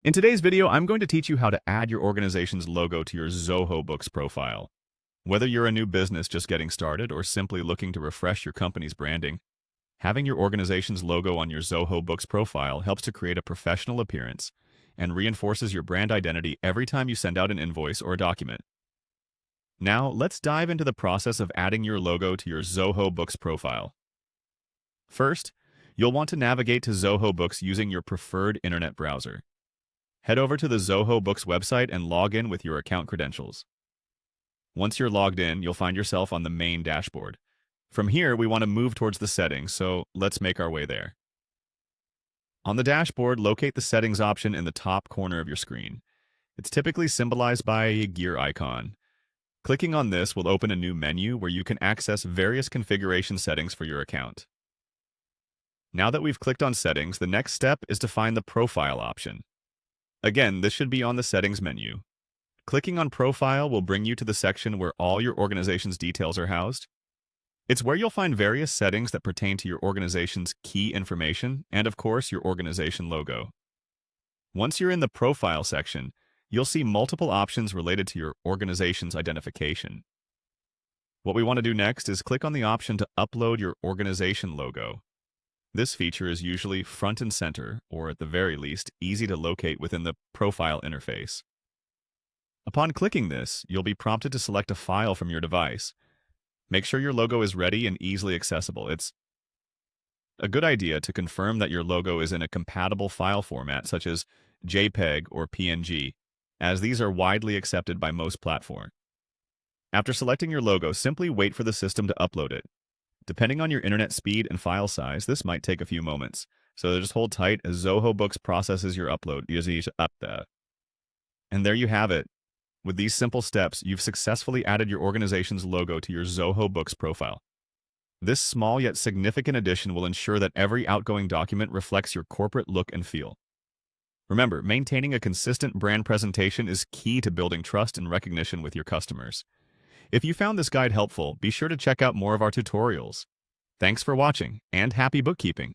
In today's video, I'm going to teach you how to add your organization's logo to your Zoho Books profile. Whether you're a new business just getting started or simply looking to refresh your company's branding, having your organization's logo on your Zoho Books profile helps to create a professional appearance and reinforces your brand identity every time you send out an invoice or a document. Now, let's dive into the process of adding your logo to your Zoho Books profile. First, you'll want to navigate to Zoho Books using your preferred internet browser. Head over to the Zoho Books website and log in with your account credentials. Once you're logged in, you'll find yourself on the main dashboard. From here, we want to move towards the settings, so let's make our way there. On the dashboard, locate the settings option in the top corner of your screen. It's typically symbolized by a gear icon. Clicking on this will open a new menu where you can access various configuration settings for your account. Now that we've clicked on settings, the next step is to find the profile option. Again, this should be on the settings menu. Clicking on Profile will bring you to the section where all your organization's details are housed. It's where you'll find various settings that pertain to your organization's key information and, of course, your organization logo. Once you're in the Profile section, you'll see multiple options related to your organization's identification. What we want to do next is click on the option to upload your organization logo. This feature is usually front and center, or at the very least, easy to locate within the profile interface. Upon clicking this, you'll be prompted to select a file from your device. Make sure your logo is ready and easily accessible. It's a good idea to confirm that your logo is in a compatible file format such as JPEG or PNG, as these are widely accepted by most platforms. After selecting your logo, simply wait for the system to upload it. Depending on your internet speed and file size, this might take a few moments, so just hold tight as Zoho Books processes your upload. And there you have it. With these simple steps, you've successfully added your organization's logo to your Zoho Books profile. This small yet significant addition will ensure that every outgoing document reflects your corporate look and feel. Remember, maintaining a consistent brand presentation is key to building trust and recognition with your customers. If you found this guide helpful, be sure to check out more of our tutorials. Thanks for watching, and happy bookkeeping!